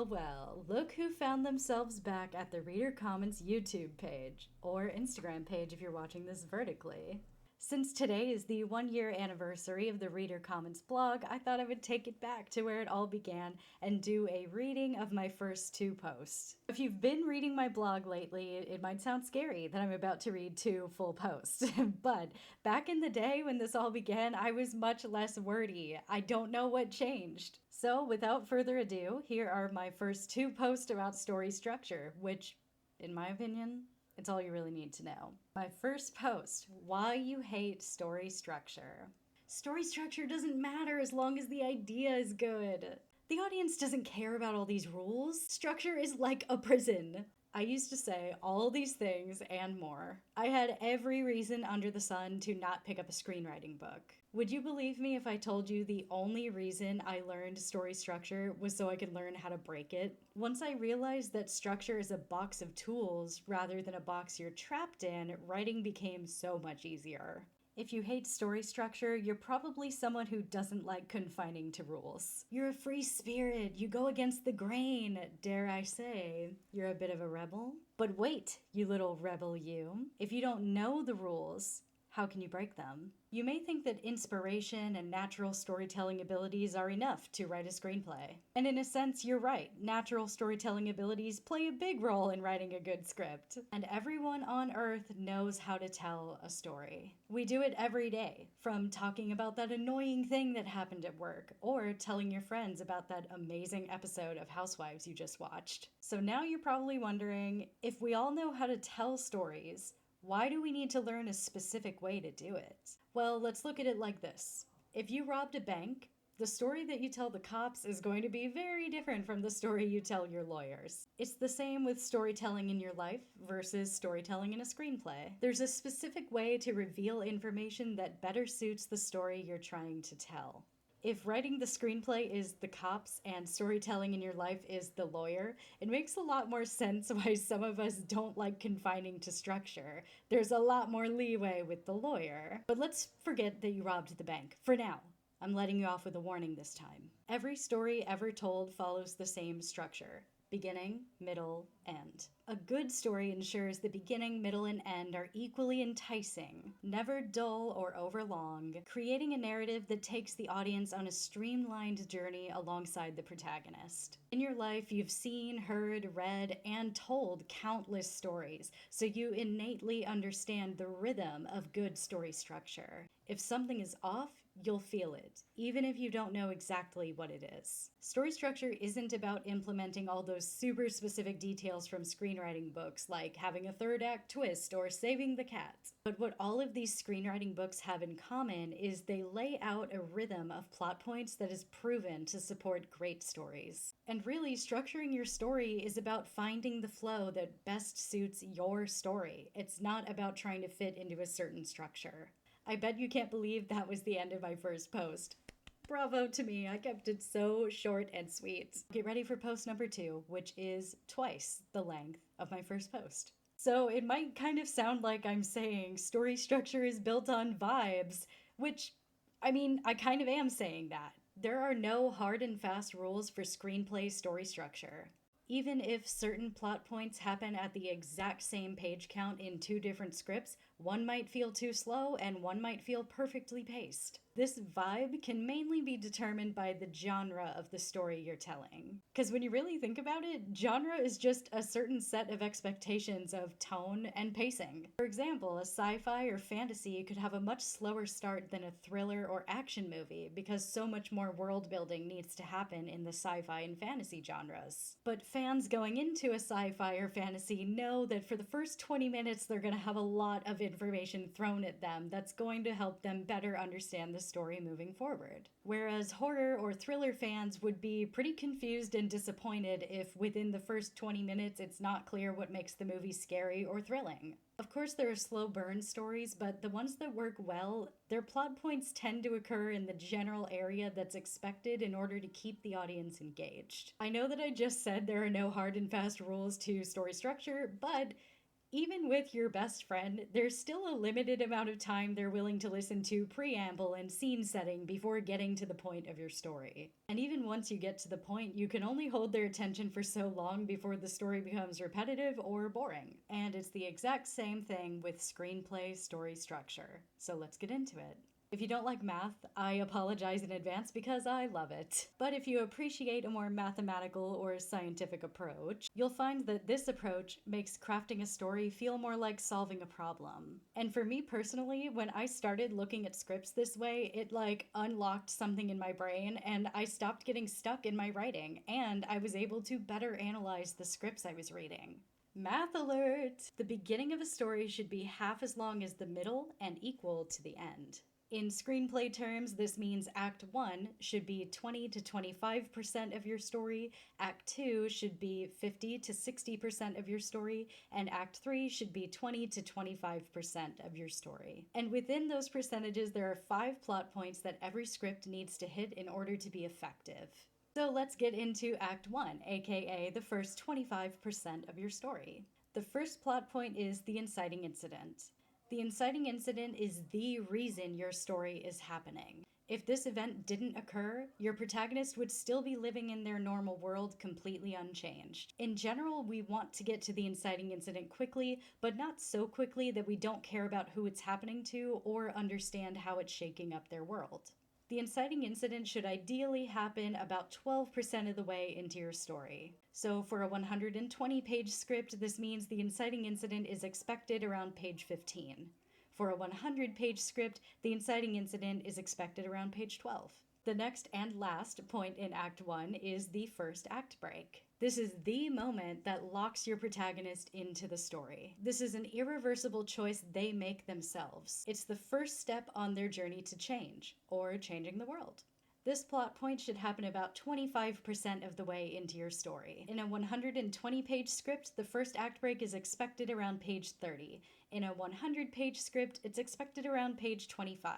Well, look who found themselves back at the Reader Commons YouTube page, or Instagram page if you're watching this vertically. Since today is the 1-year anniversary of the Reader Commons blog, I thought I would take it back to where it all began and do a reading of my first 2 posts. If you've been reading my blog lately, it might sound scary that I'm about to read 2 full posts, but back in the day when this all began, I was much less wordy. I don't know what changed. So without further ado, here are my first 2 posts about story structure, which, in my opinion, it's all you really need to know. My first post, why you hate story structure. Story structure doesn't matter as long as the idea is good. The audience doesn't care about all these rules. Structure is like a prison. I used to say all these things and more. I had every reason under the sun to not pick up a screenwriting book. Would you believe me if I told you the only reason I learned story structure was so I could learn how to break it? Once I realized that structure is a box of tools rather than a box you're trapped in, writing became so much easier. If you hate story structure, you're probably someone who doesn't like confining to rules. You're a free spirit, you go against the grain, dare I say. You're a bit of a rebel? But wait, you little rebel you. If you don't know the rules, how can you break them? You may think that inspiration and natural storytelling abilities are enough to write a screenplay. And in a sense, you're right. Natural storytelling abilities play a big role in writing a good script. And everyone on Earth knows how to tell a story. We do it every day, from talking about that annoying thing that happened at work, or telling your friends about that amazing episode of Housewives you just watched. So now you're probably wondering, if we all know how to tell stories, why do we need to learn a specific way to do it? Well, let's look at it like this. If you robbed a bank, the story that you tell the cops is going to be very different from the story you tell your lawyers. It's the same with storytelling in your life versus storytelling in a screenplay. There's a specific way to reveal information that better suits the story you're trying to tell. If writing the screenplay is the cops and storytelling in your life is the lawyer, it makes a lot more sense why some of us don't like confining to structure. There's a lot more leeway with the lawyer. But let's forget that you robbed the bank, for now. I'm letting you off with a warning this time. Every story ever told follows the same structure. Beginning, middle, end. A good story ensures the beginning, middle, and end are equally enticing, never dull or overlong, creating a narrative that takes the audience on a streamlined journey alongside the protagonist. In your life, you've seen, heard, read, and told countless stories, so you innately understand the rhythm of good story structure. If something is off, you'll feel it, even if you don't know exactly what it is. Story structure isn't about implementing all those super specific details from screenwriting books, like having a third act twist or saving the cat. But what all of these screenwriting books have in common is they lay out a rhythm of plot points that is proven to support great stories. And really, structuring your story is about finding the flow that best suits your story. It's not about trying to fit into a certain structure. I bet you can't believe that was the end of my first post. Bravo to me, I kept it so short and sweet. Get ready for post number 2, which is twice the length of my first post. So it might kind of sound like I'm saying story structure is built on vibes, which, I kind of am saying that. There are no hard and fast rules for screenplay story structure. Even if certain plot points happen at the exact same page count in 2 different scripts, one might feel too slow and one might feel perfectly paced. This vibe can mainly be determined by the genre of the story you're telling. Because when you really think about it, genre is just a certain set of expectations of tone and pacing. For example, a sci-fi or fantasy could have a much slower start than a thriller or action movie because so much more world building needs to happen in the sci-fi and fantasy genres. But fans going into a sci-fi or fantasy know that for the first 20 minutes they're going to have a lot of information thrown at them that's going to help them better understand the story moving forward. Whereas horror or thriller fans would be pretty confused and disappointed if within the first 20 minutes it's not clear what makes the movie scary or thrilling. Of course, there are slow burn stories, but the ones that work well, their plot points tend to occur in the general area that's expected in order to keep the audience engaged. I know that I just said there are no hard and fast rules to story structure, but Even with your best friend, there's still a limited amount of time they're willing to listen to preamble and scene setting before getting to the point of your story. And even once you get to the point, you can only hold their attention for so long before the story becomes repetitive or boring. And it's the exact same thing with screenplay story structure. So let's get into it. If you don't like math, I apologize in advance because I love it. But if you appreciate a more mathematical or scientific approach, you'll find that this approach makes crafting a story feel more like solving a problem. And for me personally, when I started looking at scripts this way, it unlocked something in my brain and I stopped getting stuck in my writing and I was able to better analyze the scripts I was reading. Math alert! The beginning of a story should be half as long as the middle and equal to the end. In screenplay terms, this means Act 1 should be 20 to 25% of your story, Act 2 should be 50 to 60% of your story, and Act 3 should be 20 to 25% of your story. And within those percentages, there are 5 plot points that every script needs to hit in order to be effective. So let's get into Act 1, aka the first 25% of your story. The first plot point is the inciting incident. The inciting incident is the reason your story is happening. If this event didn't occur, your protagonist would still be living in their normal world completely unchanged. In general, we want to get to the inciting incident quickly, but not so quickly that we don't care about who it's happening to or understand how it's shaking up their world. The inciting incident should ideally happen about 12% of the way into your story. So for a 120-page script, this means the inciting incident is expected around page 15. For a 100-page script, the inciting incident is expected around page 12. The next and last point in Act 1 is the first act break. This is the moment that locks your protagonist into the story. This is an irreversible choice they make themselves. It's the first step on their journey to change, or changing the world. This plot point should happen about 25% of the way into your story. In a 120-page script, the first act break is expected around page 30. In a 100-page script, it's expected around page 25.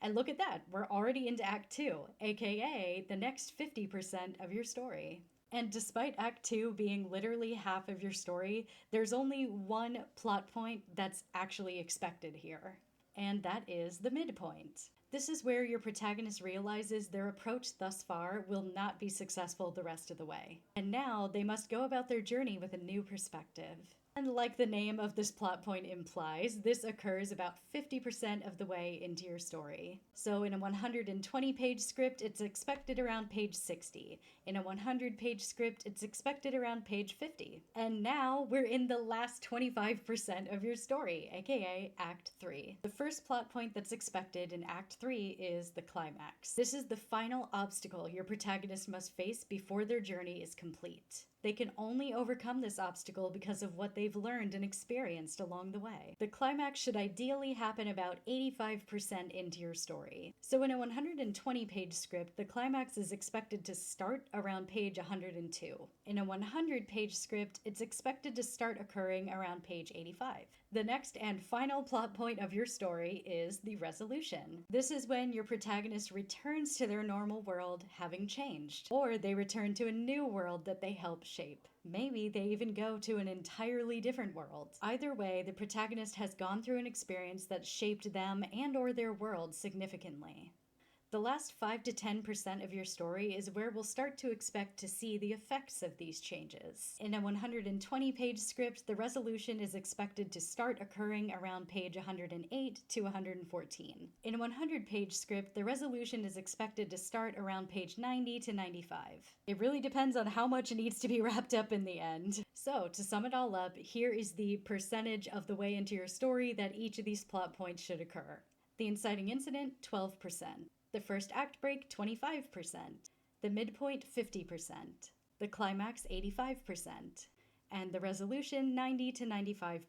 And look at that, we're already into Act 2, aka the next 50% of your story. And despite Act 2 being literally half of your story, there's only one plot point that's actually expected here. And that is the midpoint. This is where your protagonist realizes their approach thus far will not be successful the rest of the way. And now they must go about their journey with a new perspective. And like the name of this plot point implies, this occurs about 50% of the way into your story. So in a 120-page script, it's expected around page 60. In a 100-page script, it's expected around page 50. And now we're in the last 25% of your story, aka Act 3. The first plot point that's expected in Act 3 is the climax. This is the final obstacle your protagonist must face before their journey is complete. They can only overcome this obstacle because of what they've learned and experienced along the way. The climax should ideally happen about 85% into your story. So in a 120-page script, the climax is expected to start around page 102. In a 100-page script, it's expected to start occurring around page 85. The next and final plot point of your story is the resolution. This is when your protagonist returns to their normal world having changed, or they return to a new world that they help shape. Maybe they even go to an entirely different world. Either way, the protagonist has gone through an experience that shaped them and/or their world significantly. The last 5 to 10% of your story is where we'll start to expect to see the effects of these changes. In a 120-page script, the resolution is expected to start occurring around page 108 to 114. In a 100-page script, the resolution is expected to start around page 90 to 95. It really depends on how much needs to be wrapped up in the end. So, to sum it all up, here is the percentage of the way into your story that each of these plot points should occur. The inciting incident, 12%. The first act break, 25%. The midpoint, 50%. The climax, 85%. And the resolution, 90 to 95%.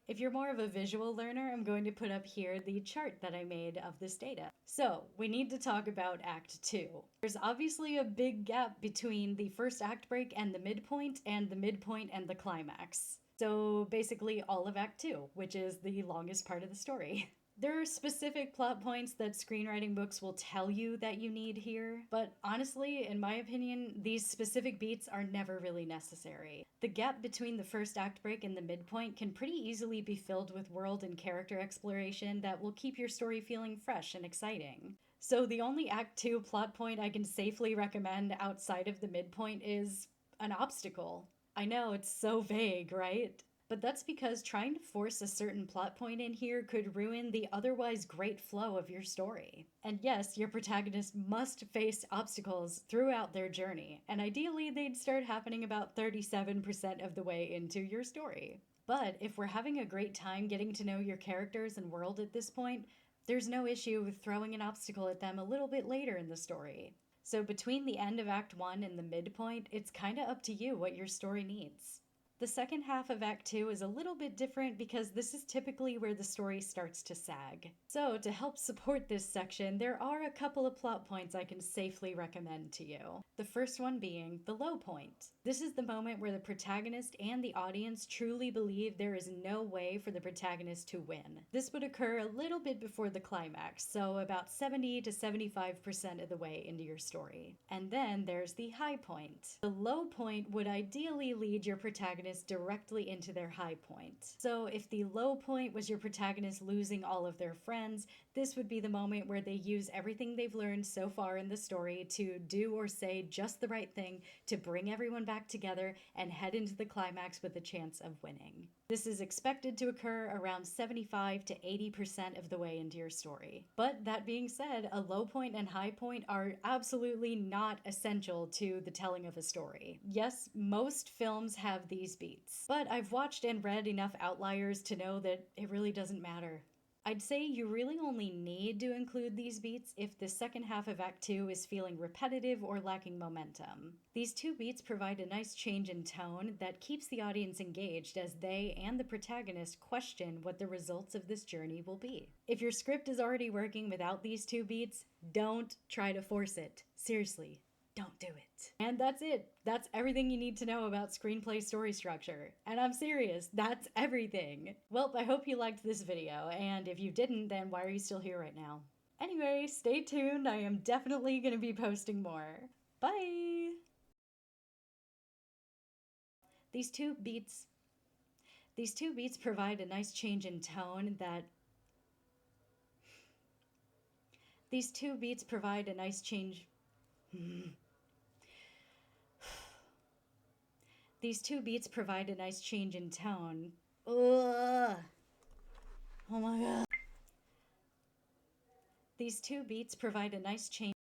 If you're more of a visual learner, I'm going to put up here the chart that I made of this data. So, we need to talk about Act 2. There's obviously a big gap between the first act break and the midpoint and the climax. So basically all of Act 2, which is the longest part of the story. There are specific plot points that screenwriting books will tell you that you need here, but honestly, in my opinion, these specific beats are never really necessary. The gap between the first act break and the midpoint can pretty easily be filled with world and character exploration that will keep your story feeling fresh and exciting. So the only Act 2 plot point I can safely recommend outside of the midpoint is an obstacle. I know, it's so vague, right? But that's because trying to force a certain plot point in here could ruin the otherwise great flow of your story. And yes, your protagonist must face obstacles throughout their journey, and ideally they'd start happening about 37% of the way into your story. But if we're having a great time getting to know your characters and world at this point, there's no issue with throwing an obstacle at them a little bit later in the story. So between the end of Act 1 and the midpoint, it's kinda up to you what your story needs. The second half of Act 2 is a little bit different because this is typically where the story starts to sag. So to help support this section, there are a couple of plot points I can safely recommend to you. The first one being the low point. This is the moment where the protagonist and the audience truly believe there is no way for the protagonist to win. This would occur a little bit before the climax, so about 70 to 75% of the way into your story. And then there's the high point. The low point would ideally lead your protagonist directly into their high point. So if the low point was your protagonist losing all of their friends, this would be the moment where they use everything they've learned so far in the story to do or say just the right thing to bring everyone back together and head into the climax with a chance of winning. This is expected to occur around 75 to 80% of the way into your story. But that being said, a low point and high point are absolutely not essential to the telling of a story. Yes, most films have these beats, but I've watched and read enough outliers to know that it really doesn't matter. I'd say you really only need to include these beats if the second half of Act 2 is feeling repetitive or lacking momentum. These two beats provide a nice change in tone that keeps the audience engaged as they and the protagonist question what the results of this journey will be. If your script is already working without these two beats, don't try to force it. Seriously. Don't do it. And that's it. That's everything you need to know about screenplay story structure. And I'm serious, that's everything. Well, I hope you liked this video, and if you didn't, then why are you still here right now? Anyway, stay tuned. I am definitely gonna be posting more. Bye! These two beats provide a nice change in tone that These two beats provide a nice change These two beats provide a nice change in tone. Ugh. Oh my god. These two beats provide a nice change